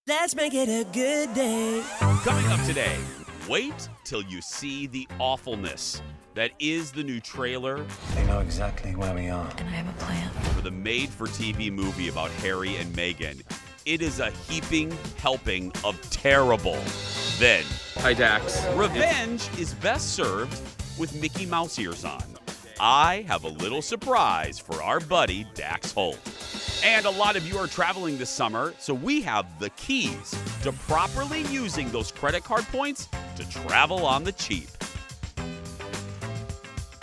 Let's make it a good day. Coming up today, wait till you see the awfulness that is the new trailer. They know exactly where we are. And I have a plan. For the made-for-TV movie about Harry and Meghan. It is a heaping helping of terrible. Then, Hi, Dax. revenge is best served with Mickey Mouse ears on. I have a little surprise for our buddy Dax Holt. And a lot of you are traveling this summer, so we have the keys to properly using those credit card points to travel on the cheap.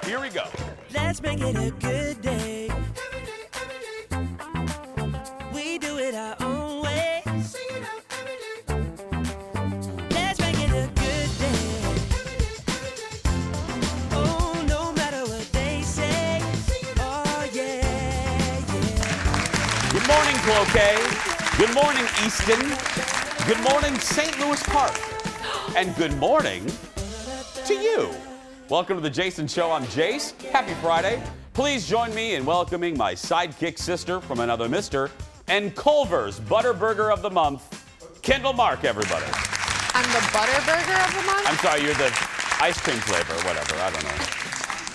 Here we go. Let's make it a good day. We do it our own way. Let's make it a good day. Oh, no matter what they say. Oh, yeah, yeah. Good morning, Cloquet. Good morning, Easton. Good morning, St. Louis Park. And good morning to you. Welcome to the Jason Show. I'm Jace. Happy Friday. Please join me in welcoming my sidekick sister from another mister and Culver's Butterburger of the Month, Kendall Mark, everybody. I'm the Butterburger of the month? I'm sorry, you're the ice cream flavor or whatever. I don't know.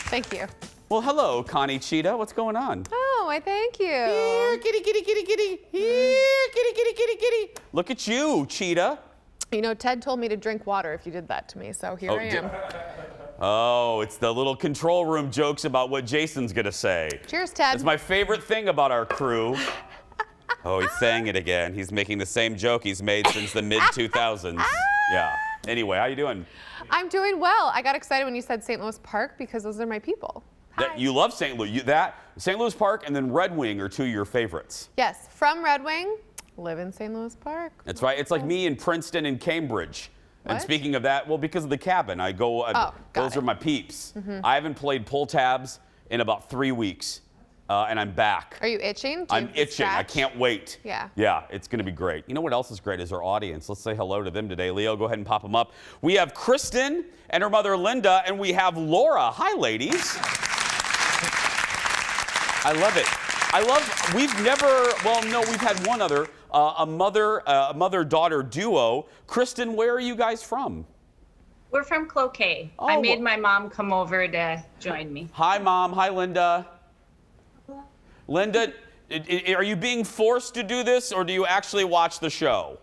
Thank you. Well, hello, Connie Cheetah. What's going on? Oh, why thank you. Here, kitty, kitty, kitty, kitty. Here, kitty, kitty, kitty, kitty. Look at you, Cheetah. You know, Ted told me to drink water if you did that to me, so here I am. Oh, it's the little control room jokes about what Jason's gonna say. Cheers, Ted. It's my favorite thing about our crew. Oh, he's saying it again. He's making the same joke he's made since the mid-2000s. Yeah. Anyway, how you doing? I'm doing well. I got excited when you said St. Louis Park because those are my people. Hi. You love St. Louis. St. Louis Park and then Red Wing are two of your favorites. Yes, from Red Wing, live in St. Louis Park. That's right. It's like me in Princeton and Cambridge. And What? speaking of that, well, because of the cabin, those are my peeps. I haven't played pull tabs in about 3 weeks, and I'm back. Are you itching? Do you I'm have the itching. I scratch? can't wait. Yeah. Yeah, it's going to be great. You know what else is great is our audience. Let's say hello to them today. Leo, go ahead and pop them up. We have Kristen and her mother, Linda, and we have Laura. Hi, ladies. I love it. We've had one other, a mother-daughter duo. Kristen, where are you guys from? We're from Cloquet. I made my mom come over to join me. Hi, Mom. Hi, Linda. Linda, are you being forced to do this, or do you actually watch the show?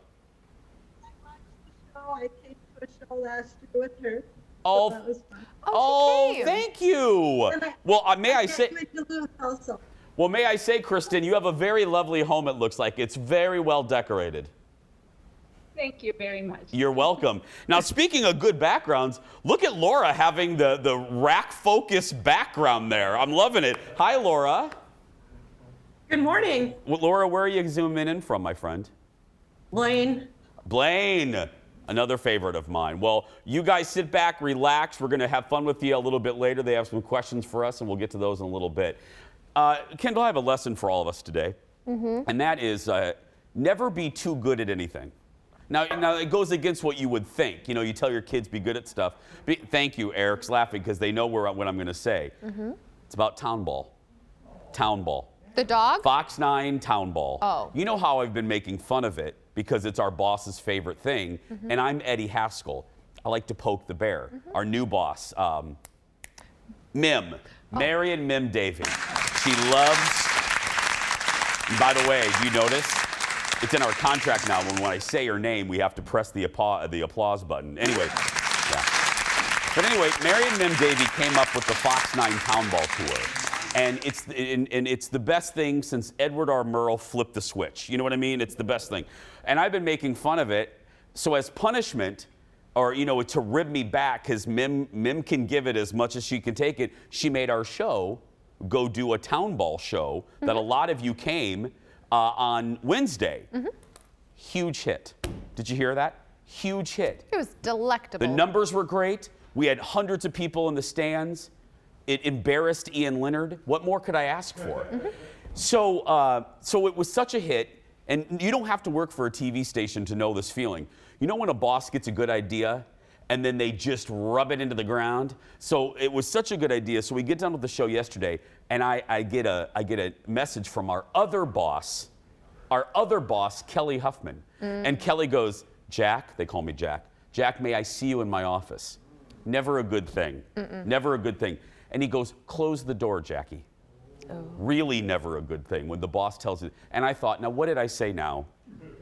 I came to a show last year with her. Oh, So that was fun. Oh, she came. thank you. And Well, may I say? came to Duluth also. Well, may I say, Kristen, you have a very lovely home. It looks like it's very well decorated. Thank you very much. You're welcome. Now, speaking of good backgrounds, look at Laura having the rack focus background there. I'm loving it. Hi, Laura. Good morning, Well, Laura, where are you zooming in from, my friend? Blaine. Blaine, another favorite of mine. Well, you guys sit back, relax. We're going to have fun with you a little bit later. They have some questions for us, and we'll get to those in a little bit. Kendall, I have a lesson for all of us today, and that is never be too good at anything. Now, it goes against what you would think. You know, you tell your kids be good at stuff. Thank you, Eric's laughing because they know what I'm going to say. It's about town ball. Town ball. The dog? Fox 9 Town Ball. Oh. You know how I've been making fun of it because it's our boss's favorite thing, and I'm Eddie Haskell. I like to poke the bear. Our new boss, Mim, Marion Mim Davy. She loves, and by the way, do you notice? It's in our contract now. When I say her name, we have to press the applause button. Anyway, yeah. But anyway, Marion Mim Davy came up with the Fox 9 Town Ball Tour. And it's the best thing since Edward R. Murrow flipped the switch. You know what I mean? It's the best thing. And I've been making fun of it. So as punishment, or, you know, to rib me back, because Mim can give it as much as she can take it, she made our show go do a town ball show that a lot of you came on Wednesday. Huge hit. Did you hear that? Huge hit. It was delectable. The numbers were great. We had hundreds of people in the stands. It embarrassed Ian Leonard. What more could I ask for? So it was such a hit, and you don't have to work for a TV station to know this feeling. You know when a boss gets a good idea and then they just rub it into the ground? So it was such a good idea. So we get done with the show yesterday, and I get a message from our other boss, our other boss, Kelly Huffman. And Kelly goes, Jack, they call me Jack. Jack, may I see you in my office? Never a good thing. Never a good thing. And he goes, close the door, Jackie. Really never a good thing when the boss tells you. And I thought, now what did I say now?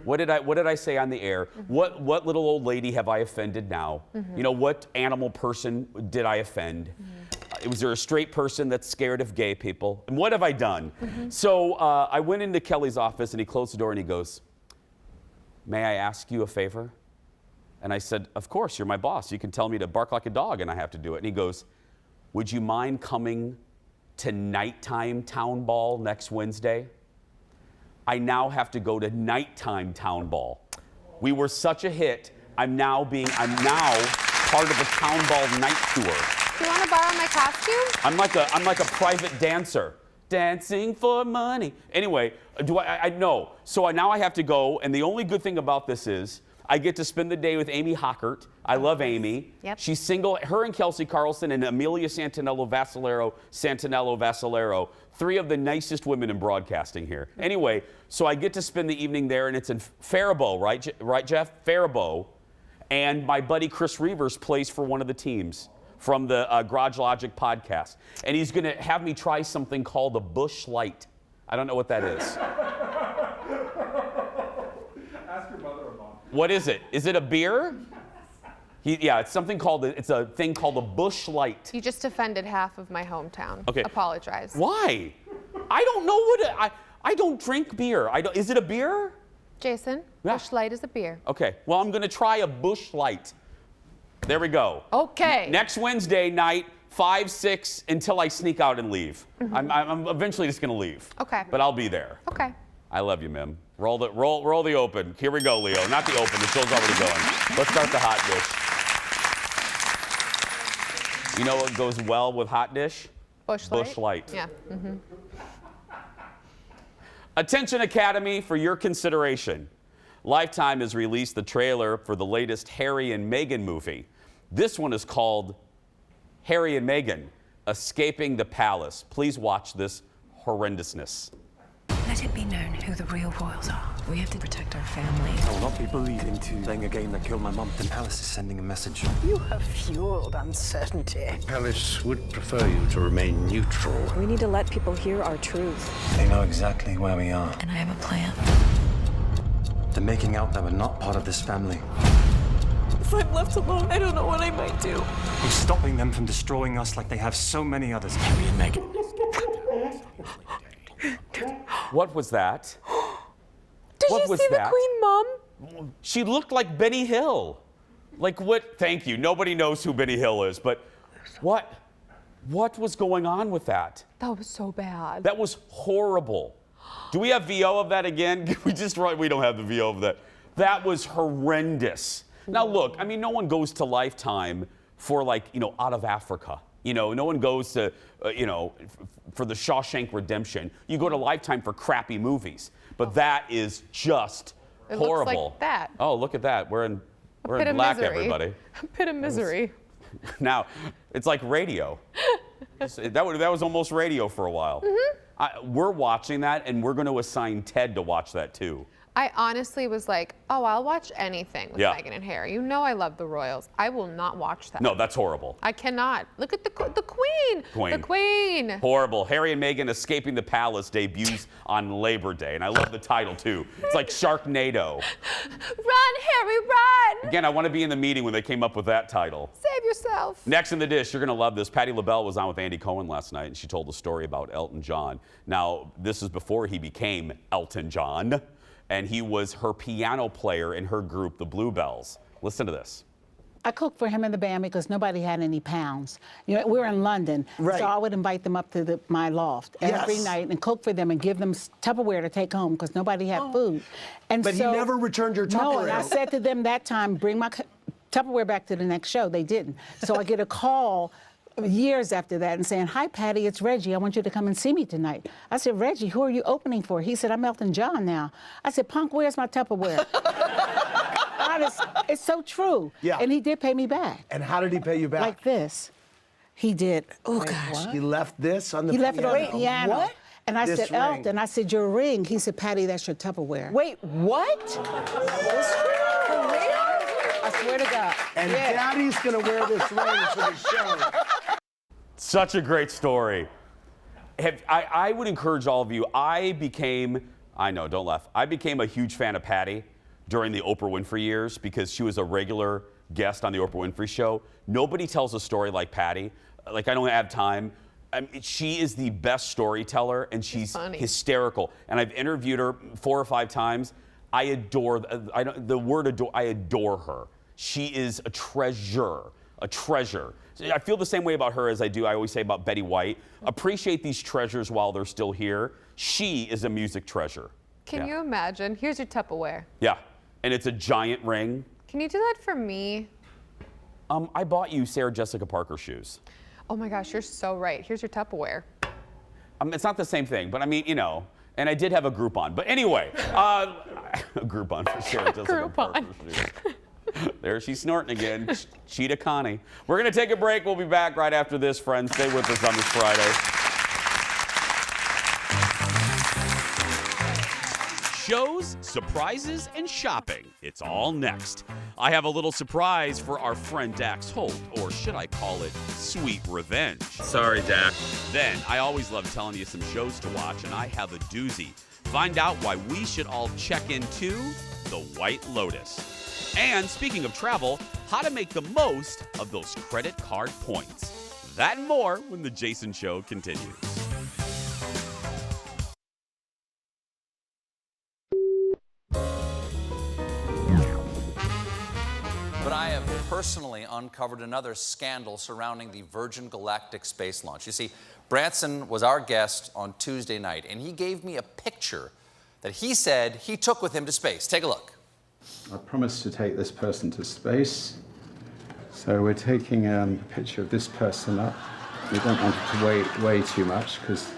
What did I say on the air? What little old lady have I offended now? You know, what animal person did I offend? Was there a straight person that's scared of gay people? And what have I done? So I went into Kelly's office and he closed the door and he goes, may I ask you a favor? And I said, of course, you're my boss. You can tell me to bark like a dog and I have to do it. And he goes, would you mind coming to nighttime town ball next Wednesday? I now have to go to nighttime town ball. We were such a hit. I'm now part of the town ball night tour. Do you want to borrow my costume? I'm like a private dancer. Dancing for money. Anyway, no. So now I have to go, and the only good thing about this is I get to spend the day with Amy Hockert. I love Amy. Yep. She's single. Her and Kelsey Carlson and Amelia Santinello Vassalero, three of the nicest women in broadcasting here. Anyway, so I get to spend the evening there, and it's in Faribault, right, Jeff? Faribault. And my buddy Chris Reavers plays for one of the teams from the Garage Logic podcast. And he's going to have me try something called a Busch Light. I don't know what that is. What is it? Is it a beer? Yeah, it's something called, it's a thing called a Busch Light. You just offended half of my hometown. Okay. Apologize. Why? I don't know what I don't drink beer. Is it a beer? Jason, Yeah. Busch Light is a beer. Okay, well, I'm going to try a Busch Light. There we go. Okay. Next Wednesday night, 5, 6, until I sneak out and leave. I'm eventually just going to leave. Okay. But I'll be there. Okay. I love you, Mim. Roll the open. Here we go, Leo. Not the open. The show's already going. Let's start the hot dish. You know what goes well with hot dish? Busch Light. Busch Light. Yeah. Attention Academy, for your consideration. Lifetime has released the trailer for the latest Harry and Meghan movie. This one is called Harry and Meghan, Escaping the Palace. Please watch this horrendousness. Let it be known who the real royals are. We have to protect our family. I will not be bullied into playing a game that killed my mum. And Alice is sending a message. You have fueled uncertainty. Alice would prefer you to remain neutral. We need to let people hear our truth. They know exactly where we are. And I have a plan. They're making out that we're not part of this family. If I'm left alone, I don't know what I might do. We're stopping them from destroying us like they have so many others. Harry and Meghan. What was that? Did What you was see that? the Queen Mom? She looked like Benny Hill. Like what? Thank you. Nobody knows who Benny Hill is, but what was going on with that? That was so bad. That was horrible. Do we have VO of that again? We don't have the VO of that. That was horrendous. Now look, I mean, no one goes to Lifetime for Out of Africa. No one goes to, for the Shawshank Redemption. You go to Lifetime for crappy movies. But that is just horrible. Looks like that. Oh, look at that. We're in Pit of black, misery. everybody. A pit of misery. Now, it's like radio. that was almost radio for a while. We're watching that, and we're going to assign Ted to watch that too. I honestly was like, oh, I'll watch anything with Yeah. Meghan and Harry. You know I love the royals. I will not watch that. No, that's horrible. I cannot. Look at the Queen. Queen. The Queen. Horrible. Harry and Meghan Escaping the Palace debuts on Labor Day. And I love the title, too. It's like Sharknado. Run, Harry, run. Again, I want to be in the meeting when they came up with that title. Save yourself. Next in the dish, you're going to love this. Patti LaBelle was on with Andy Cohen last night, and she told a story about Elton John. Now, this is before he became Elton John, and he was her piano player in her group, the Bluebells. Listen to this. I cooked for him and the band because nobody had any pounds. We were in London, Right. so I would invite them up to my loft every Yes. night and cook for them and give them Tupperware to take home because nobody had food. And But he so, never returned your No, and I Tupperware. said to them that time, bring my Tupperware back to the next show. They didn't. So I get a call years after that and saying, hi, Patty, it's Reggie. I want you to come and see me tonight. I said, Reggie, who are you opening for? He said, I'm Elton John now. I said, Punk, where's my Tupperware? Honest, it's so true. Yeah. And he did pay me back. And how did he pay you back? Like this. He did. Oh, gosh. He left this on the He left it on the piano. piano. What? And I This said, ring. Elton, I said, your ring. He said, Patty, that's your Tupperware. Wait, what? I swear to God. And Yeah. Daddy's gonna wear this ring for the show. Such a great story. I would encourage all of you. I became a huge fan of Patty during the Oprah Winfrey years because she was a regular guest on the Oprah Winfrey Show. Nobody tells a story like Patty. Like, I don't have time. She is the best storyteller, and she's hysterical. And I've interviewed her 4 or 5 times. I adore her. She is a treasure, a treasure. I feel the same way about her as I always say about Betty White. Appreciate these treasures while they're still here. She is a music treasure. Can you imagine? Here's your Tupperware. Yeah, and it's a giant ring. Can you do that for me? I bought you Sarah Jessica Parker shoes. Oh my gosh, you're so right. Here's your Tupperware. It's not the same thing, but I mean, you know, and I did have a Groupon. But anyway, a Groupon for Sarah Jessica Parker shoes. There she's snorting again. Cheetah Connie. We're going to take a break. We'll be back right after this, friends. Stay with us on this Friday. Shows, surprises, and shopping. It's all next. I have a little surprise for our friend Dax Holt, or should I call it sweet revenge. Sorry, Dax. Then, I always love telling you some shows to watch, and I have a doozy. Find out why we should all check into the White Lotus. And speaking of travel, how to make the most of those credit card points. That and more when the Jason Show continues. But I have personally uncovered another scandal surrounding the Virgin Galactic space launch. You see, Branson was our guest on Tuesday night, and he gave me a picture that he said he took with him to space. Take a look. I promised to take this person to space. So we're taking a picture of this person up. We don't want it to weigh way too much because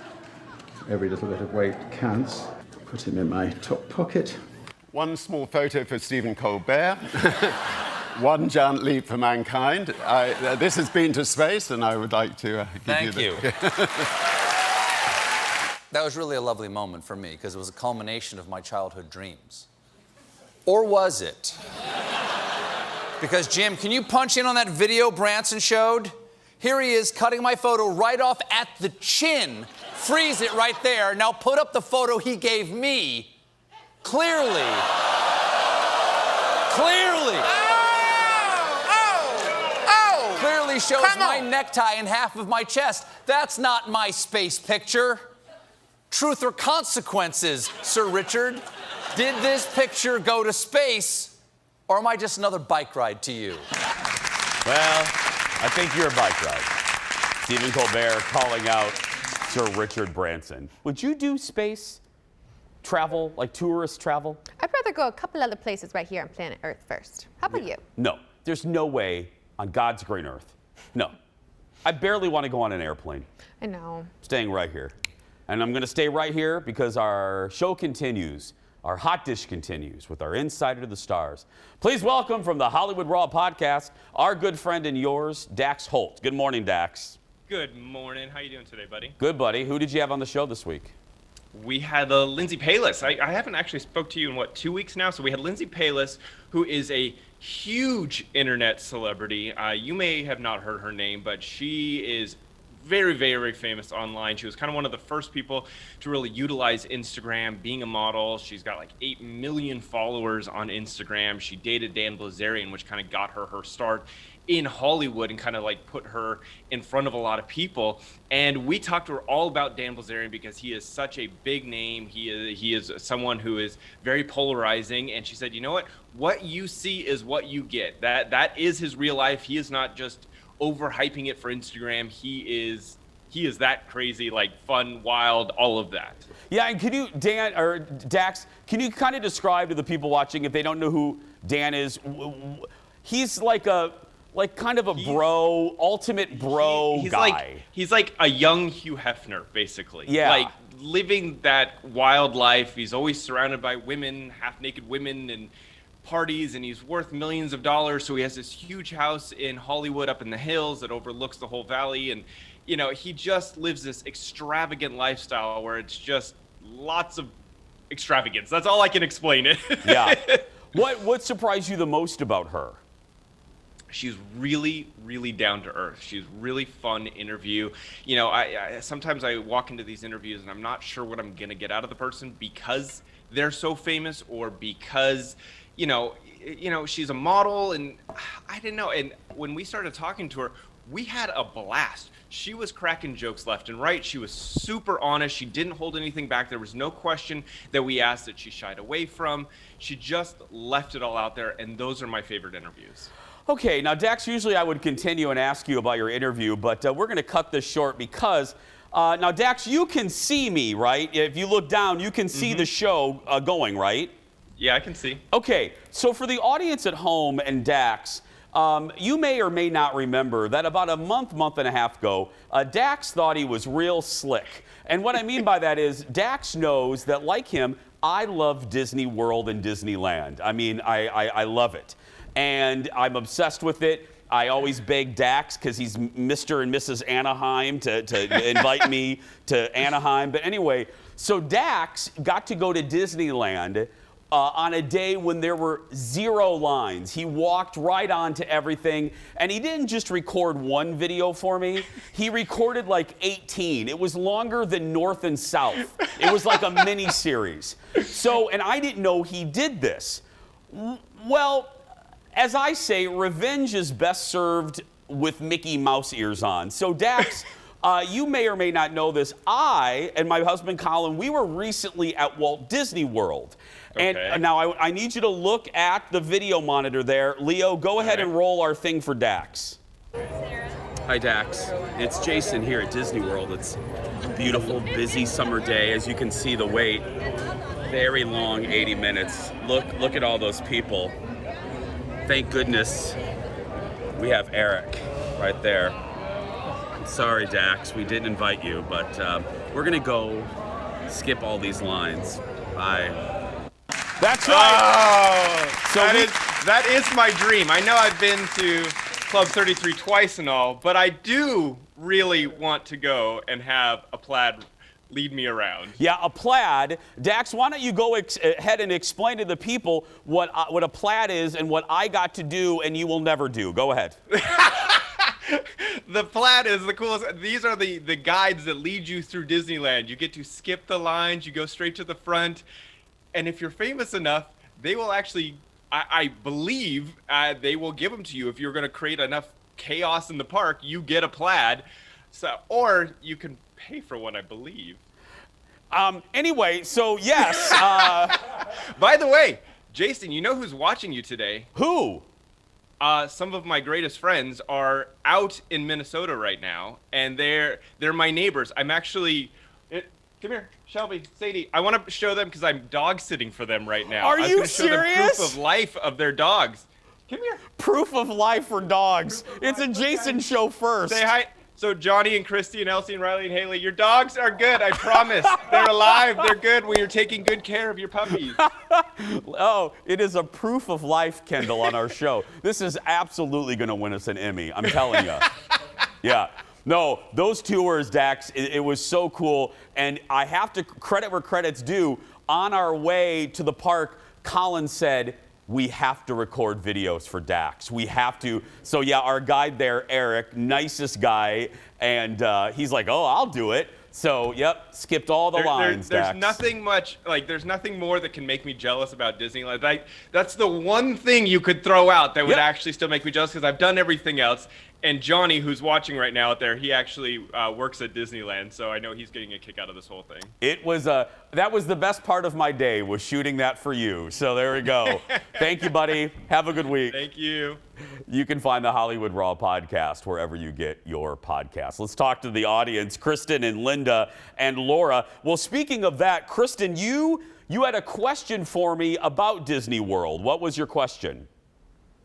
every little bit of weight counts. Put him in my top pocket. One small photo for Stephen Colbert. One giant leap for mankind. This has been to space, and I would like to give you the... That was really a lovely moment for me because it was a culmination of my childhood dreams. Or was it? Because, Jim, can you punch in on that video Branson showed? Here he is cutting my photo right off at the chin. Freeze it right there. Now put up the photo he gave me. Clearly. Clearly shows my necktie and half of my chest. That's not my space picture. Truth or consequences, Sir Richard? Did this picture go to space, or am I just another bike ride to you? Well, I think you're a bike ride. Stephen Colbert calling out Sir Richard Branson. Would you do space travel, like tourist travel? I'd rather go a couple other places right here on planet Earth first. How about you? No, there's no way on God's green earth. No. I barely want to go on an airplane. I know. Staying right here. And I'm going to stay right here because our show continues. Our hot dish continues with our Insider to the Stars. Please welcome from the Hollywood Raw podcast, our good friend and yours, Dax Holt. Good morning, Dax. Good morning. How you doing today, buddy? Good, buddy. Who did you have on the show this week? We had Lindsay Palis. I haven't actually spoke to you in, 2 weeks now? So we had Lindsay Palis, who is a huge internet celebrity. You may have not heard her name, but she is very, very famous online. She was kind of one of the first people to really utilize Instagram, being a model. She's got like 8 million followers on Instagram. She dated Dan Bilzerian, which kind of got her start in Hollywood and kind of like put her in front of a lot of people. And we talked to her all about Dan Bilzerian because he is such a big name. He is someone who is very polarizing. And she said, you know what you see is what you get. That is his real life. He is not just overhyping it for Instagram. He is that crazy, like fun, wild, all of that. Yeah, and can you, Dan or Dax, can you kind of describe to the people watching, if they don't know who Dan is, he's like kind of a bro, ultimate bro guy. He's like a young Hugh Hefner, basically. Yeah. Like living that wild life. He's always surrounded by women, half-naked women, and parties, and he's worth millions of dollars. So he has this huge house in Hollywood up in the hills that overlooks the whole valley, and you know, he just lives this extravagant lifestyle where it's just lots of extravagance. That's all I can explain it. Yeah. What surprised you the most about her? She's really, really down to earth. She's really fun to interview. You know, I sometimes I walk into these interviews and I'm not sure what I'm gonna get out of the person because they're so famous or because, you know, she's a model and I didn't know. And when we started talking to her, we had a blast. She was cracking jokes left and right. She was super honest. She didn't hold anything back. There was no question that we asked that she shied away from. She just left it all out there, and those are my favorite interviews. Okay, now Dax, usually I would continue and ask you about your interview, but we're going to cut this short because, now Dax, you can see me, right? If you look down, you can see the show going, right? Yeah, I can see. Okay, so for the audience at home and Dax, you may or may not remember that about a month and a half ago, Dax thought he was real slick. And what I mean by that is Dax knows that, like him, I love Disney World and Disneyland. I mean, I love it. And I'm obsessed with it. I always beg Dax, because he's Mr. and Mrs. Anaheim, to invite me to Anaheim. But anyway, so Dax got to go to Disneyland on a day when there were 0 lines. He walked right on to everything, and he didn't just record one video for me. He recorded like 18. It was longer than North and South. It was like a mini series. So, and I didn't know he did this. Well, as I say, revenge is best served with Mickey Mouse ears on. So Dax, you may or may not know this. I and my husband Colin, we were recently at Walt Disney World. Okay. And now I need you to look at the video monitor there. Leo, go ahead and roll our thing for Dax. Hi, Dax. It's Jason here at Disney World. It's a beautiful, busy summer day. As you can see, the wait, very long, 80 minutes. Look at all those people. Thank goodness we have Eric right there. Sorry, Dax, we didn't invite you, but we're gonna go skip all these lines. Bye. That's right. Oh, so that is my dream. I know I've been to Club 33 twice and all, but I do really want to go and have a plaid lead me around. Yeah, a plaid. Dax, why don't you go ahead and explain to the people what a plaid is and what I got to do and you will never do. Go ahead. The plaid is the coolest. These are the guides that lead you through Disneyland. You get to skip the lines. You go straight to the front. And if you're famous enough, they will actually, I believe, they will give them to you. If you're going to create enough chaos in the park, you get a plaid. So, or you can pay for one, I believe. Anyway, so yes. By the way, Jason, you know who's watching you today? Who? Some of my greatest friends are out in Minnesota right now, and they're my neighbors. I'm actually... Come here, Shelby, Sadie. I want to show them because I'm dog sitting for them right now. Are you serious? Show them proof of life of their dogs. Come here. Proof of life for dogs. It's a Jason show first. Say hi. So Johnny and Christy and Elsie and Riley and Haley, your dogs are good, I promise. They're alive, they're good when you're taking good care of your puppies. Oh, it is a proof of life, Kendall, on our show. This is absolutely going to win us an Emmy, I'm telling you. Yeah. No, those tours, Dax, it was so cool. And I have to credit where credit's due. On our way to the park, Colin said, we have to record videos for Dax. We have to. So yeah, our guide there, Eric, nicest guy. And he's like, oh, I'll do it. So, yep, skipped all the lines, There's Dax. nothing much, like, there's nothing more that can make me jealous about Disneyland. That's the one thing you could throw out that would actually still make me jealous, because I've done everything else. And Johnny, who's watching right now out there, he actually works at Disneyland, so I know he's getting a kick out of this whole thing. It was that was the best part of my day, was shooting that for you. So there we go. Thank you, buddy. Have a good week. Thank you. You can find the Hollywood Raw podcast wherever you get your podcasts. Let's talk to the audience, Kristen and Linda and Laura. Well, speaking of that, Kristen, you had a question for me about Disney World. What was your question?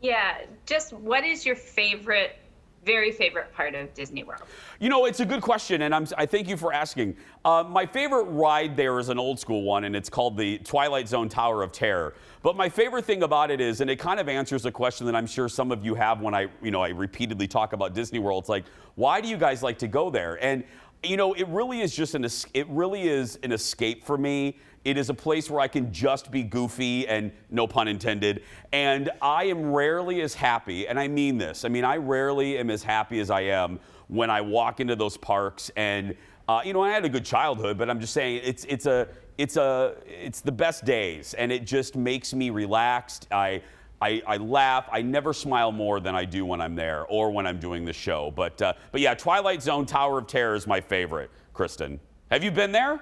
Yeah, just what is your favorite very favorite part of Disney World? You know, it's a good question, and I thank you for asking. My favorite ride there is an old school one, and it's called the Twilight Zone Tower of Terror. But my favorite thing about it is, and it kind of answers a question that I'm sure some of you have when I repeatedly talk about Disney World. It's like, why do you guys like to go there? And you know, it really is an escape for me. It is a place where I can just be goofy, and no pun intended. And I am rarely as happy, and I mean this. I mean, I rarely am as happy as I am when I walk into those parks. And you know, I had a good childhood, but I'm just saying it's the best days, and it just makes me relaxed. I laugh. I never smile more than I do when I'm there or when I'm doing the show. But yeah, Twilight Zone Tower of Terror is my favorite. Kristen, have you been there?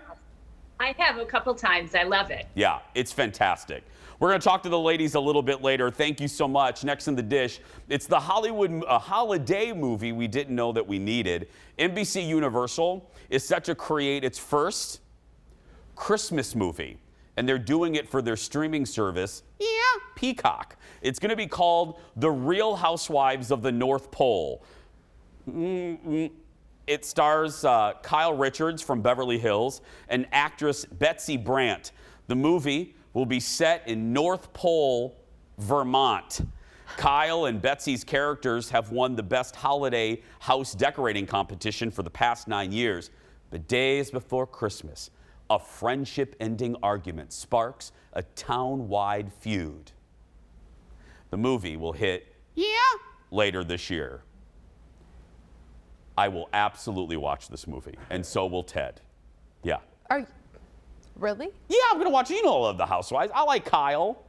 I have a couple times. I love it. Yeah, it's fantastic. We're going to talk to the ladies a little bit later. Thank you so much. Next in the dish, it's the holiday movie we didn't know that we needed. NBC Universal is set to create its first Christmas movie, and they're doing it for their streaming service, Peacock. It's going to be called The Real Housewives of the North Pole. It stars Kyle Richards from Beverly Hills and actress Betsy Brandt. The movie will be set in North Pole, Vermont. Kyle and Betsy's characters have won the best holiday house decorating competition for the past 9 years. But days before Christmas, a friendship-ending argument sparks a town-wide feud. The movie will hit later this year. I will absolutely watch this movie, and so will Ted. Yeah. Are you really? Yeah, I'm gonna watch it. You know, I love the Housewives. I like Kyle.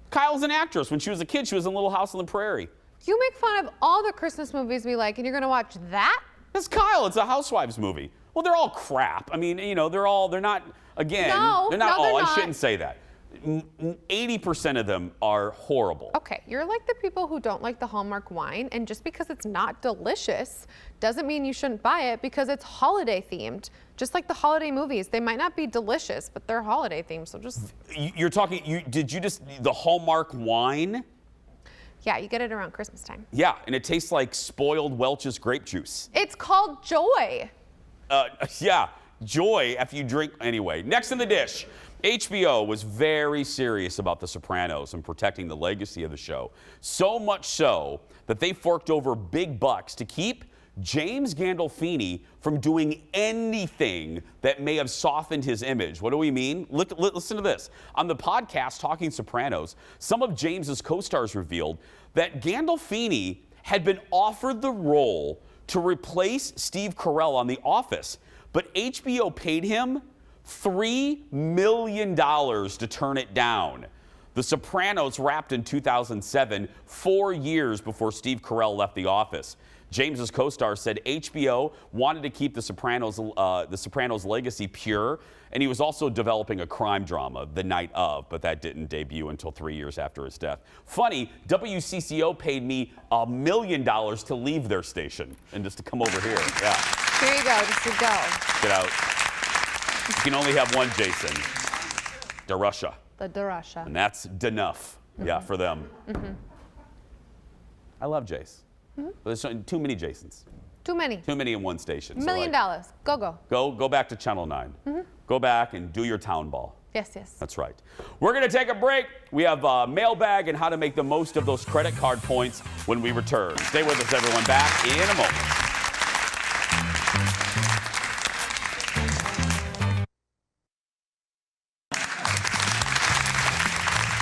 Kyle's an actress. When she was a kid, she was in Little House on the Prairie. You make fun of all the Christmas movies we like, and you're gonna watch that? That's Kyle. It's a Housewives movie. Well, they're all crap. I mean, you know, they're not, again, they're not all. I shouldn't say that. 80% of them are horrible. Okay, you're like the people who don't like the Hallmark wine, and just because it's not delicious doesn't mean you shouldn't buy it because it's holiday themed. Just like the holiday movies, they might not be delicious, but they're holiday themed, so just... You're talking, the Hallmark wine? Yeah, you get it around Christmas time. Yeah, and it tastes like spoiled Welch's grape juice. It's called Joy. Yeah, Joy after you drink. Anyway, next in the dish. HBO was very serious about The Sopranos and protecting the legacy of the show. So much so that they forked over big bucks to keep James Gandolfini from doing anything that may have softened his image. What do we mean? Listen to this. On the podcast Talking Sopranos, some of James's co-stars revealed that Gandolfini had been offered the role to replace Steve Carell on The Office, but HBO paid him $3 million to turn it down. The Sopranos wrapped in 2007, 4 years before Steve Carell left The Office. James's co-star said HBO wanted to keep the Sopranos legacy pure, and he was also developing a crime drama, The Night Of, but that didn't debut until 3 years after his death. Funny, WCCO paid me $1 million to leave their station and just to come over here. Yeah. Here you go, just to go. Get out. You can only have one Jason. DeRusha. The DeRusha. And that's enough. Yeah, for them. I love Jace. But there's too many Jasons. Too many. Too many in one station. $1 million. Go. Go back to Channel 9. Go back and do your town ball. Yes. That's right. We're going to take a break. We have a mailbag and how to make the most of those credit card points when we return. Stay with us, everyone. Back in a moment.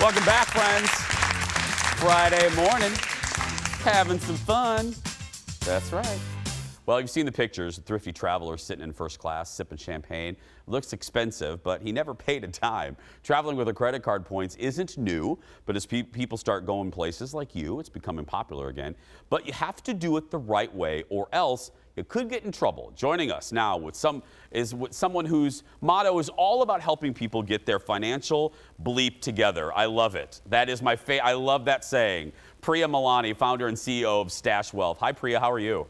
Welcome back, friends. Friday morning. Having some fun. That's right. Well, you've seen the pictures. A thrifty traveler sitting in first class, sipping champagne. Looks expensive, but he never paid a dime. Traveling with a credit card points isn't new, but as people start going places like you, it's becoming popular again. But you have to do it the right way, or else you could get in trouble. Joining us now with someone whose motto is all about helping people get their financial bleep together. I love it. That is my I love that saying. Priya Malani, founder and CEO of Stash Wealth. Hi, Priya. How are you?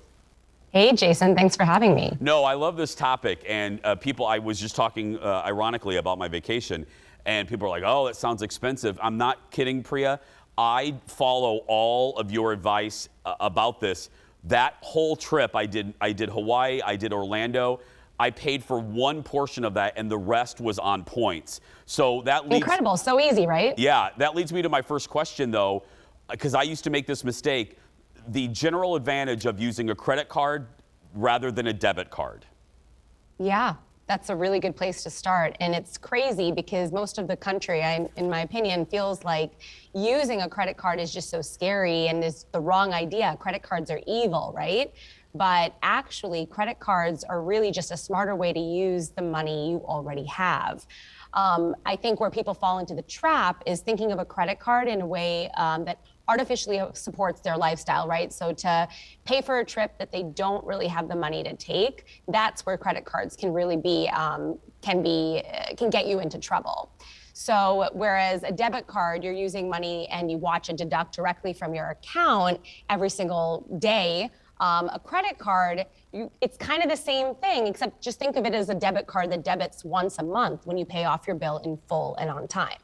Hey, Jason. Thanks for having me. No, I love this topic. And I was just talking ironically about my vacation, and people are like, oh, that sounds expensive. I'm not kidding, Priya. I follow all of your advice about this. That whole trip, I did Hawaii, I did Orlando. I paid for one portion of that, and the rest was on points. So that leads, incredible, so easy, right? Yeah, that leads me to my first question, though, because I used to make this mistake. The general advantage of using a credit card rather than a debit card. Yeah, that's a really good place to start. And it's crazy because most of the country, in my opinion, feels like using a credit card is just so scary and is the wrong idea. Credit cards are evil, right? But actually, credit cards are really just a smarter way to use the money you already have. I think where people fall into the trap is thinking of a credit card in a way that artificially supports their lifestyle, right? So to pay for a trip that they don't really have the money to take, that's where credit cards can really be, can get you into trouble. So whereas a debit card, you're using money and you watch it deduct directly from your account every single day, a credit card, it's kind of the same thing, except just think of it as a debit card that debits once a month when you pay off your bill in full and on time.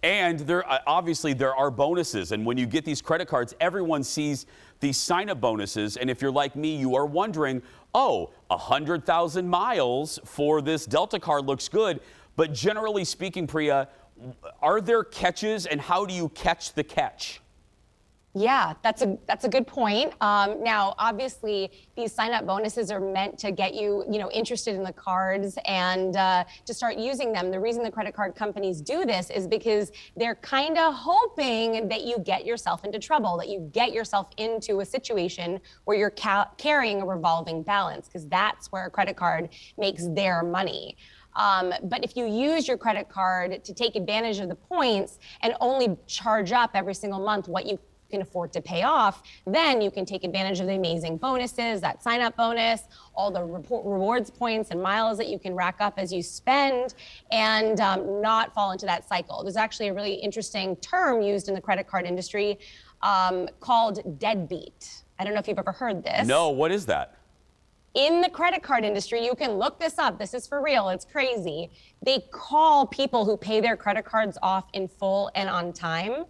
And obviously there are bonuses. And when you get these credit cards, everyone sees these sign-up bonuses. And if you're like me, you are wondering, oh, 100,000 miles for this Delta card looks good. But generally speaking, Priya, are there catches, and how do you catch the catch? Yeah, that's a good point. Now, obviously, these sign-up bonuses are meant to get you, interested in the cards and to start using them. The reason the credit card companies do this is because they're kind of hoping that you get yourself into trouble, that you get yourself into a situation where you're carrying a revolving balance, because that's where a credit card makes their money. But if you use your credit card to take advantage of the points and only charge up every single month what you can afford to pay off, then you can take advantage of the amazing bonuses, that sign-up bonus, all the rewards points and miles that you can rack up as you spend, and not fall into that cycle. There's actually a really interesting term used in the credit card industry called deadbeat. I don't know if you've ever heard this. No, what is that? In the credit card industry, you can look this up. This is for real. It's crazy. They call people who pay their credit cards off in full and on time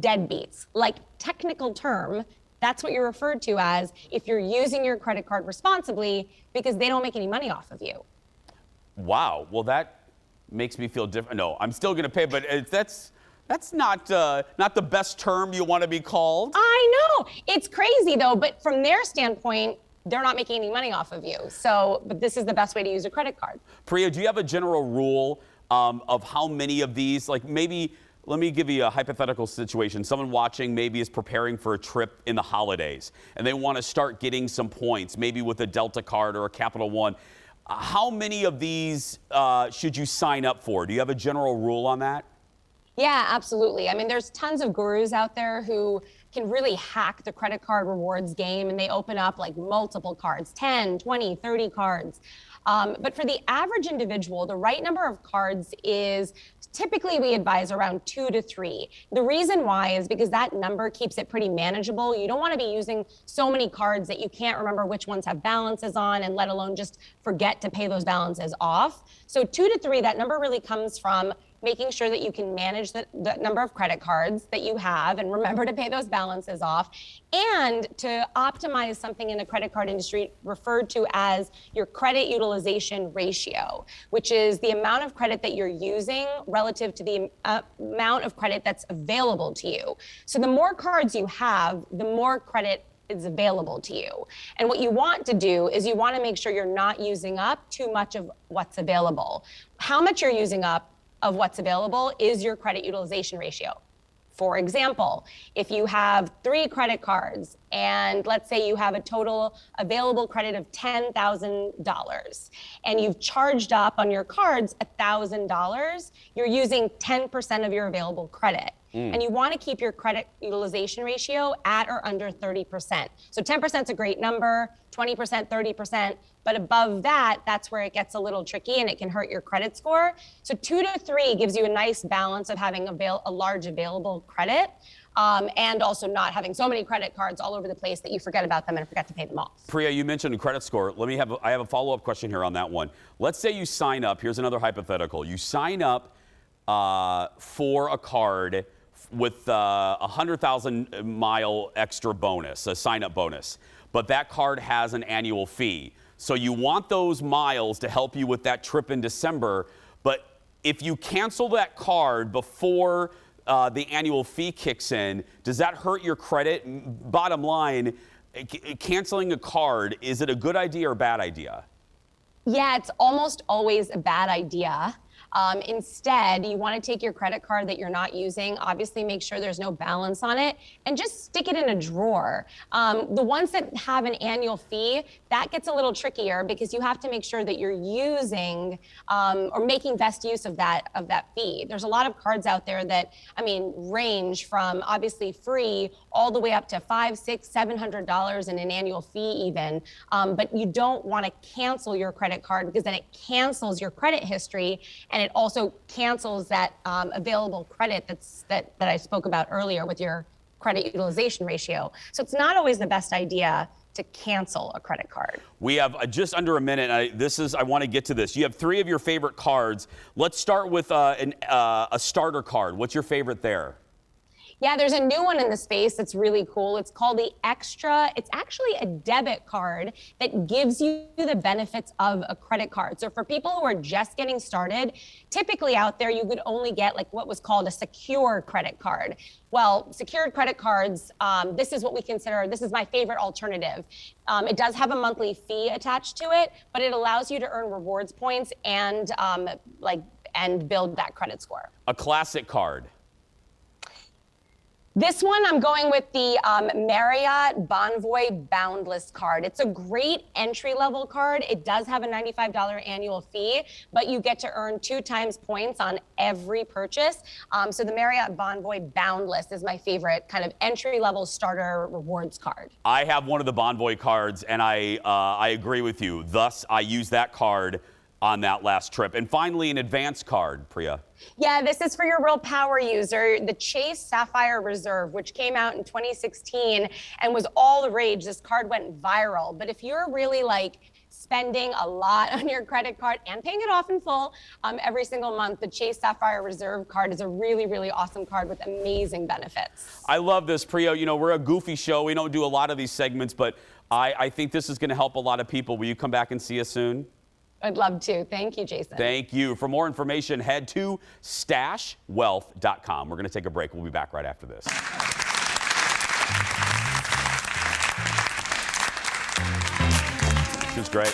deadbeats. Like, technical term, that's what you're referred to as if you're using your credit card responsibly, because they don't make any money off of you. Wow. Well, that makes me feel different. No, I'm still going to pay, but that's not the best term you want to be called. I know. It's crazy, though. But from their standpoint, they're not making any money off of you. So, but this is the best way to use a credit card. Priya, do you have a general rule of how many of these, like maybe, let me give you a hypothetical situation. Someone watching maybe is preparing for a trip in the holidays, and they want to start getting some points, maybe with a Delta card or a Capital One. How many of these should you sign up for? Do you have a general rule on that? Yeah, absolutely. I mean, there's tons of gurus out there who can really hack the credit card rewards game, and they open up like multiple cards, 10, 20, 30 cards. But for the average individual, the right number of cards is typically we advise around 2 to 3. The reason why is because that number keeps it pretty manageable. You don't want to be using so many cards that you can't remember which ones have balances on, and let alone just forget to pay those balances off. So 2 to 3, that number really comes from making sure that you can manage the number of credit cards that you have and remember to pay those balances off, and to optimize something in the credit card industry referred to as your credit utilization ratio, which is the amount of credit that you're using relative to the amount of credit that's available to you. So the more cards you have, the more credit is available to you. And what you want to do is you want to make sure you're not using up too much of what's available. How much you're using up of what's available is your credit utilization ratio. For example, if you have 3 credit cards and let's say you have a total available credit of $10,000 and you've charged up on your cards $1,000, you're using 10% of your available credit. And you want to keep your credit utilization ratio at or under 30%. So 10% is a great number, 20%, 30%, but above that, that's where it gets a little tricky and it can hurt your credit score. So 2 to 3 gives you a nice balance of having a large available credit, and also not having so many credit cards all over the place that you forget about them and forget to pay them off. Priya, you mentioned a credit score. I have a follow-up question here on that one. Let's say you sign up. Here's another hypothetical. You sign up for a card with a 100,000 mile extra bonus, a sign-up bonus. but that card has an annual fee. So you want those miles to help you with that trip in December, but if you cancel that card before the annual fee kicks in, does that hurt your credit? Bottom line, canceling a card, is it a good idea or bad idea? Yeah, it's almost always a bad idea. Instead, you want to take your credit card that you're not using, obviously make sure there's no balance on it, and just stick it in a drawer. The ones that have an annual fee, that gets a little trickier because you have to make sure that you're using or making best use of that fee. There's a lot of cards out there that, I mean, range from obviously free all the way up to $500, $600, $700 in an annual fee even. But you don't want to cancel your credit card because then it cancels your credit history, and it also cancels that available credit that I spoke about earlier with your credit utilization ratio. So it's not always the best idea to cancel a credit card. We have just under a minute. I want to get to this. You have 3 of your favorite cards. Let's start with a starter card. What's your favorite there? Yeah, there's a new one in the space that's really cool. It's called the Extra. It's actually a debit card that gives you the benefits of a credit card. So for people who are just getting started, typically out there you could only get like what was called a secure credit card. Well, secured credit cards, this is what we consider, this is my favorite alternative. It does have a monthly fee attached to it, but it allows you to earn rewards points and build that credit score. A classic card. This one, I'm going with the Marriott Bonvoy Boundless card. It's a great entry-level card. It does have a $95 annual fee, but you get to earn 2 times points on every purchase. So the Marriott Bonvoy Boundless is my favorite kind of entry-level starter rewards card. I have one of the Bonvoy cards, and I agree with you. Thus, I use that card on that last trip. And finally, an advance card, Priya. Yeah, this is for your real power user, the Chase Sapphire Reserve, which came out in 2016 and was all the rage. This card went viral. But if you're really like spending a lot on your credit card and paying it off in full every single month, the Chase Sapphire Reserve card is a really, really awesome card with amazing benefits. I love this, Priya. You know, we're a goofy show. We don't do a lot of these segments, but I think this is going to help a lot of people. Will you come back and see us soon? I'd love to. Thank you, Jason. Thank you. For more information, head to stashwealth.com. We're going to take a break. We'll be back right after this. It's great.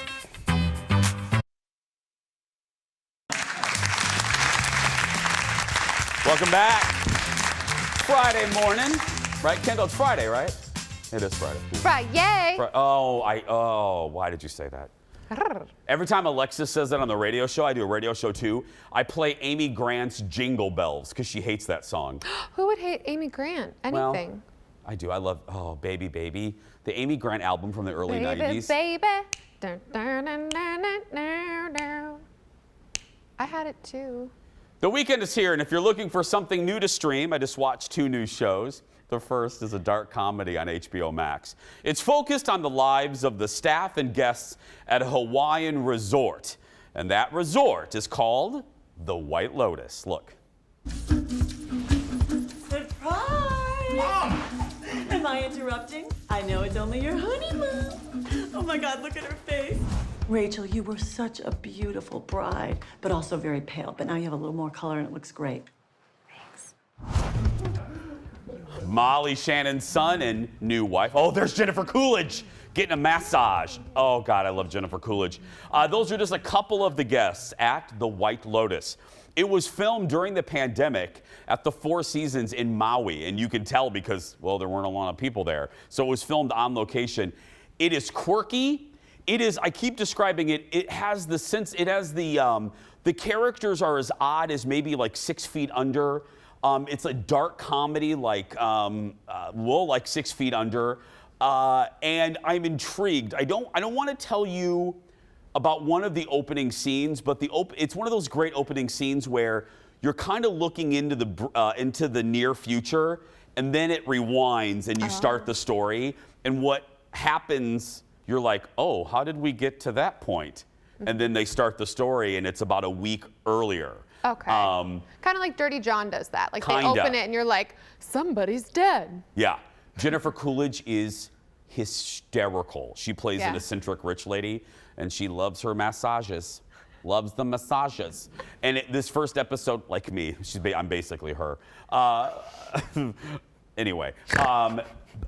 Welcome back. Friday morning. Right, Kendall? It's Friday, right? It is Friday. Friday. Why did you say that? Every time Alexis says that on the radio show, I do a radio show too, I play Amy Grant's Jingle Bells because she hates that song. Who would hate Amy Grant? Anything. Well, I do. I love, Baby Baby, the Amy Grant album from the early 90s. Baby, dun, dun, dun, dun, dun, dun, dun. I had it too. The weekend is here, and if you're looking for something new to stream, I just watched 2 new shows. The first is a dark comedy on HBO Max. It's focused on the lives of the staff and guests at a Hawaiian resort. And that resort is called the White Lotus. Look. Surprise! Mom! Am I interrupting? I know it's only your honeymoon. Oh my God, look at her face. Rachel, you were such a beautiful bride, but also very pale. But now you have a little more color and it looks great. Thanks. Molly Shannon's son and new wife. Oh, there's Jennifer Coolidge getting a massage. Oh, God, I love Jennifer Coolidge. Those are just a couple of the guests at the White Lotus. It was filmed during the pandemic at the Four Seasons in Maui, and you can tell because, well, there weren't a lot of people there. So it was filmed on location. It is quirky. It is, I keep describing it, it has the sense, it has the characters are as odd as maybe like 6 Feet Under. It's a dark comedy like 6 Feet Under, and I'm intrigued. I don't want to tell you about one of the opening scenes, but it's one of those great opening scenes where you're kind of looking into the near future, and then it rewinds and you start the story, and what happens, you're like, oh, how did we get to that point? And then they start the story, and it's about a week earlier. Okay. Kind of like Dirty John does that. Like they open it and you're like, somebody's dead. Yeah. Jennifer Coolidge is hysterical. She plays an eccentric rich lady, and she loves her massages. Loves the massages. And this first episode, like me, I'm basically her. Anyway,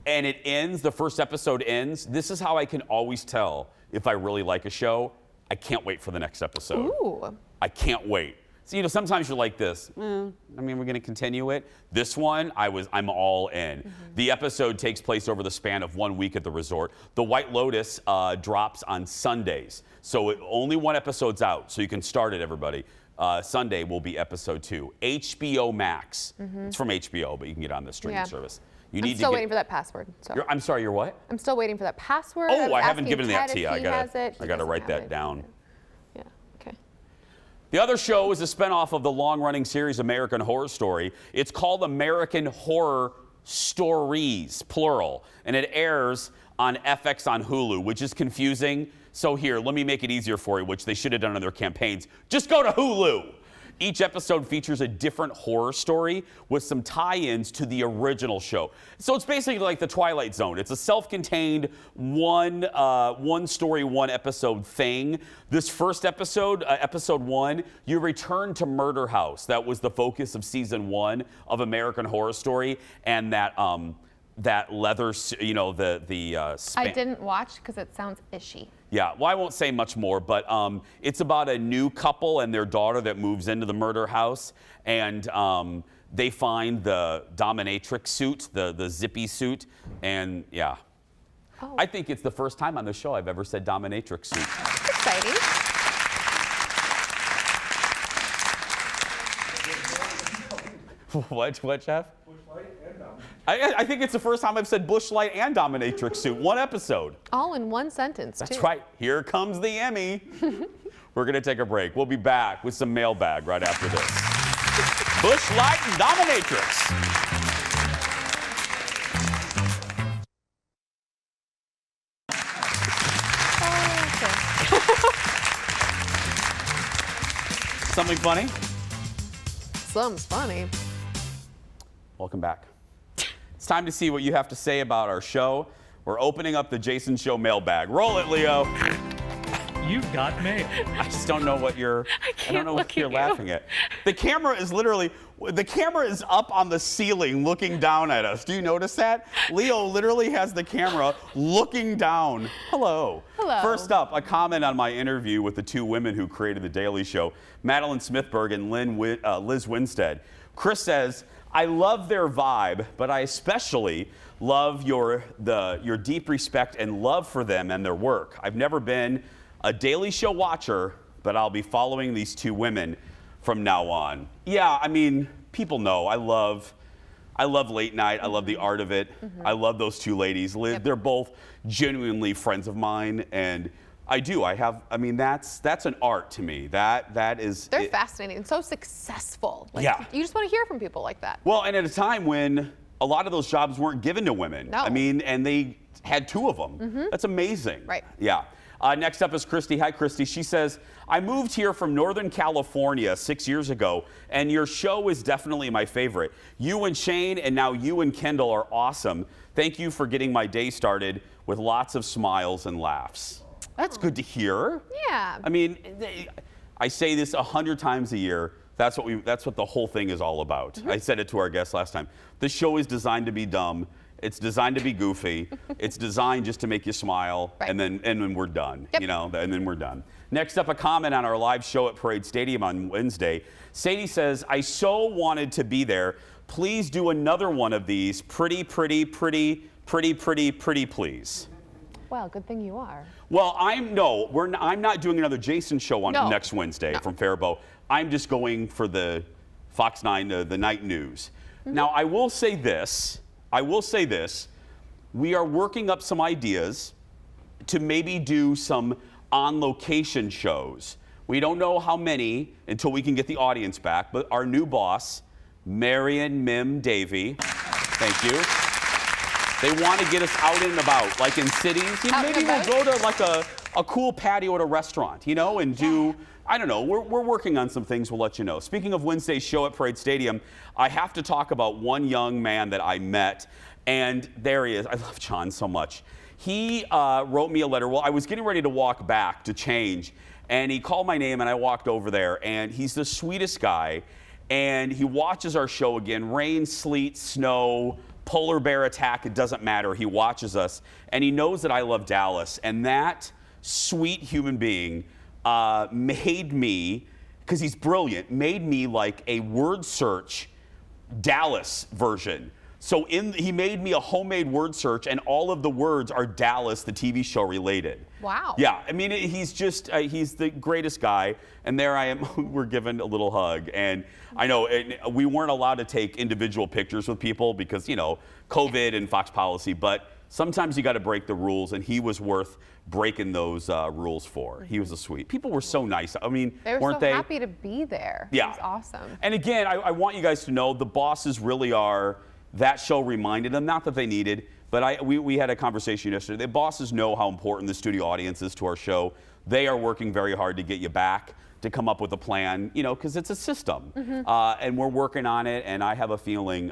and it ends, the first episode ends. This is how I can always tell if I really like a show. I can't wait for the next episode. Ooh. I can't wait. So, sometimes you're like this, we're going to continue it. This one, I'm all in. The episode takes place over the span of 1 week at the resort. The White Lotus drops on Sundays. So only one episode's out, so you can start it, everybody. Sunday will be episode 2. HBO Max. It's from HBO, but you can get it on the streaming service. I'm still waiting for that password. So. I'm sorry, you're what? I'm still waiting for that password. Oh, I haven't given that to you. I gotta write that down. Yeah, okay. The other show is a spinoff of the long-running series American Horror Story. It's called American Horror Stories, plural, and it airs on FX on Hulu, which is confusing. So here, let me make it easier for you, which they should have done on their campaigns. Just go to Hulu. Each episode features a different horror story with some tie-ins to the original show. So it's basically like the Twilight Zone. It's a self-contained one story, one episode thing. This first episode, episode 1, you return to Murder House. That was the focus of season 1 of American Horror Story, and that leather, I didn't watch because it sounds ishy. Yeah, well, I won't say much more, but it's about a new couple and their daughter that moves into the murder house, and they find the dominatrix suit, the zippy suit, and yeah. Oh. I think it's the first time on the show I've ever said dominatrix suit. That's exciting. What, Jeff? I think it's the first time I've said Bush Light and dominatrix suit. One episode. All in one sentence, That's too. right. Here comes the Emmy. We're going to take a break. We'll be back with some mailbag right after this. Bush Light and dominatrix. Something funny? Something's funny. Welcome back. It's time to see what you have to say about our show. We're opening up the Jason Show mailbag. Roll it, Leo. You've got mail. I just don't know what you're. I don't know what you're laughing at. The camera is up on the ceiling looking down at us. Do you notice that? Leo literally has the camera looking down. Hello. Hello. First up, a comment on my interview with the two women who created The Daily Show, Madeline Smithberg and Liz Winstead. Chris says, I love their vibe, but I especially love your deep respect and love for them and their work. I've never been a Daily Show watcher, but I'll be following these two women from now on. Yeah, I mean, people know I love late night. I love the art of it. I love those two ladies. They're both genuinely friends of mine, and I mean, that's an art to me. That is. They're fascinating and so successful. Yeah. You just want to hear from people like that. Well, and at a time when a lot of those jobs weren't given to women. No. I mean, and they had two of them. That's amazing. Right. Yeah. Next up is Christy. Hi, Christy. She says, I moved here from Northern California 6 years ago, and your show is definitely my favorite. You and Shane, and now you and Kendall are awesome. Thank you for getting my day started with lots of smiles and laughs. That's good to hear. Yeah. I mean, I say this 100 times a year. That's what the whole thing is all about. I said it to our guest last time. The show is designed to be dumb. It's designed to be goofy. It's designed just to make you smile, and then we're done. Yep. You know, and then we're done. Next up, a comment on our live show at Parade Stadium on Wednesday. Sadie says, I so wanted to be there. Please do another one of these. Pretty, please. Well, good thing you are. Well, I'm not doing another Jason show on next Wednesday from Faribault. I'm just going for the Fox 9, the night news. Now, I will say this. We are working up some ideas to maybe do some on-location shows. We don't know how many until we can get the audience back, but our new boss, Marion Mim Davey, thank you. They want to get us out and about, like in cities. You know, maybe we'll go to like a cool patio at a restaurant, you know, and do, I don't know, we're working on some things. We'll let you know. Speaking of Wednesday's show at Parade Stadium, I have to talk about one young man that I met, and there he is. I love John so much. He wrote me a letter. Well, I was getting ready to walk back to change, and he called my name, and I walked over there, and he's the sweetest guy, and he watches our show again, rain, sleet, snow, polar bear attack, it doesn't matter. He watches us, and he knows that I love Dallas, and that sweet human being made me, because he's brilliant, made me like a word search Dallas version. So he made me a homemade word search, and all of the words are Dallas, the TV show related. Wow. Yeah, I mean, he's just, he's the greatest guy. And there I am, we're giving a little hug. And I know we weren't allowed to take individual pictures with people because, you know, COVID and Fox policy, but sometimes you got to break the rules, and he was worth breaking those rules for. He was a sweet. People were so nice. I mean, They were weren't so they? happy to be there. Yeah. It was awesome. And again, I want you guys to know the bosses really are, that show reminded them, not that they needed, but we had a conversation yesterday. The bosses know how important the studio audience is to our show. They are working very hard to get you back, to come up with a plan, you know, because it's a system. And we're working on it, and I have a feeling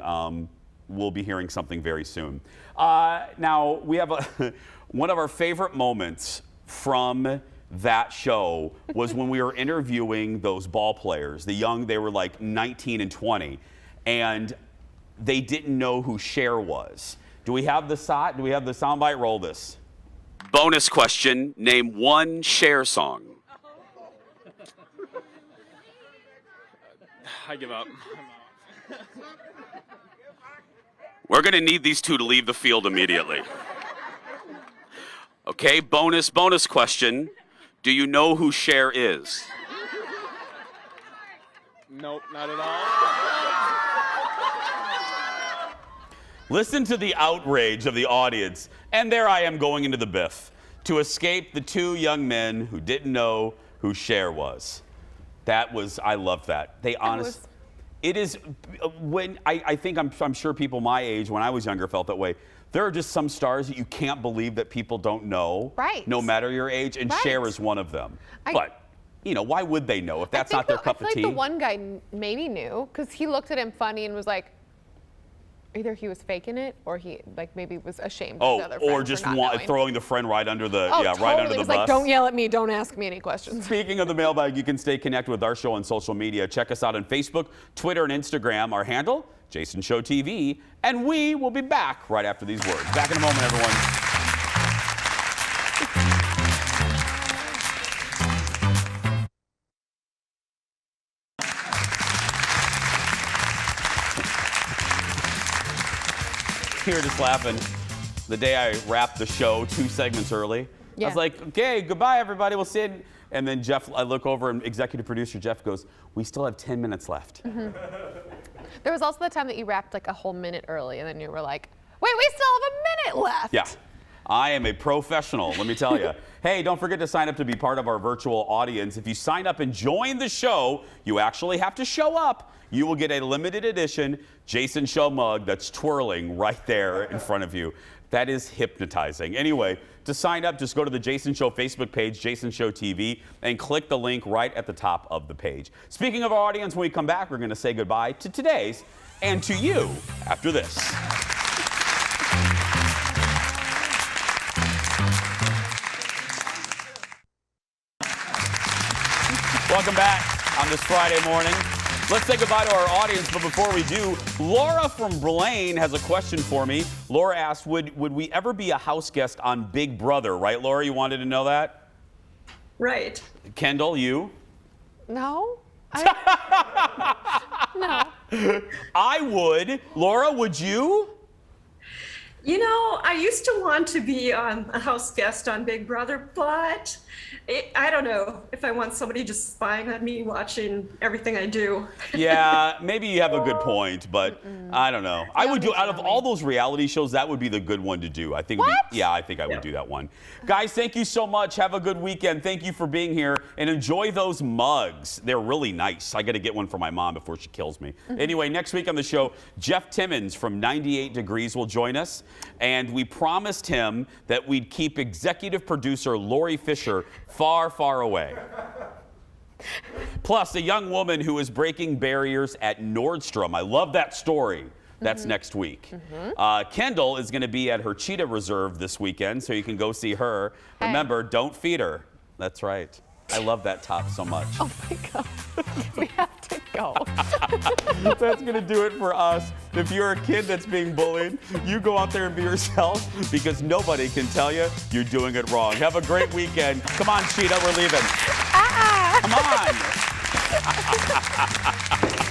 we'll be hearing something very soon. Now, we have one of our favorite moments from that show was when we were interviewing those ball players, they were like 19 and 20, and they didn't know who Cher was. Do we have the soundbite? Roll this. Bonus question, name one Cher song. I give up. We're gonna need these two to leave the field immediately. Okay, bonus question. Do you know who Cher is? Nope, not at all. Listen to the outrage of the audience. And there I am going into the biff to escape the two young men who didn't know who Cher was. I loved that. It is, when I think I'm sure people my age, when I was younger, felt that way. There are just some stars that you can't believe that people don't know. Right. No matter your age, and Right. Cher is one of them. But, you know, why would they know if that's not their cup of tea? I feel like the one guy maybe knew, because he looked at him funny and was like, either he was faking it or he maybe was ashamed of the other friend or just for not knowing. throwing the friend right under the Totally. right under the was bus. like, don't yell at me, don't ask me any questions. Speaking of the mailbag, you can stay connected with our show on social media. Check us out on Facebook, Twitter, and Instagram. Our handle, Jason Show TV, and we will be back right after these words. Back in a moment, everyone. Here just laughing. The day I wrapped the show 2 segments early, I was like, okay, goodbye, everybody. We'll see you. And then Jeff, I look over and executive producer Jeff goes, we still have 10 minutes left. There was also the time that you wrapped like a whole minute early, and then you were like, wait, we still have a minute left. Yeah. I am a professional, let me tell you. Hey, don't forget to sign up to be part of our virtual audience. If you sign up and join the show, you actually have to show up. You will get a limited edition Jason Show mug that's twirling right there in front of you. That is hypnotizing. Anyway, to sign up, just go to the Jason Show Facebook page, Jason Show TV, and click the link right at the top of the page. Speaking of our audience, when we come back, we're going to say goodbye to today's and to you after this. Welcome back on this Friday morning. Let's say goodbye to our audience, but before we do, Laura from Blaine has a question for me. Laura asked, would we ever be a house guest on Big Brother? Right, Laura? You wanted to know that? Right. Kendall, you? No. No. I would. Laura, would you? You know, I used to want to be a house guest on Big Brother, but I don't know if I want somebody just spying on me, watching everything I do. Yeah, maybe you have a good point, but I don't know. I would do, out of all those reality shows, that would be the good one to do. I think. I think I would do that one. Guys, thank you so much. Have a good weekend. Thank you for being here, and enjoy those mugs. They're really nice. I got to get one for my mom before she kills me. Anyway, next week on the show, Jeff Timmons from 98 Degrees will join us, and we promised him that we'd keep executive producer Lori Fisher far, far away. Plus, a young woman who is breaking barriers at Nordstrom. I love that story. That's next week. Kendall is going to be at her cheetah reserve this weekend, so you can go see her. Hey. Remember, don't feed her. That's right. I love that top so much. Oh my God. We have to go. That's going to do it for us. If you're a kid that's being bullied, you go out there and be yourself, because nobody can tell you you're doing it wrong. Have a great weekend. Come on, Cheetah, we're leaving. Come on.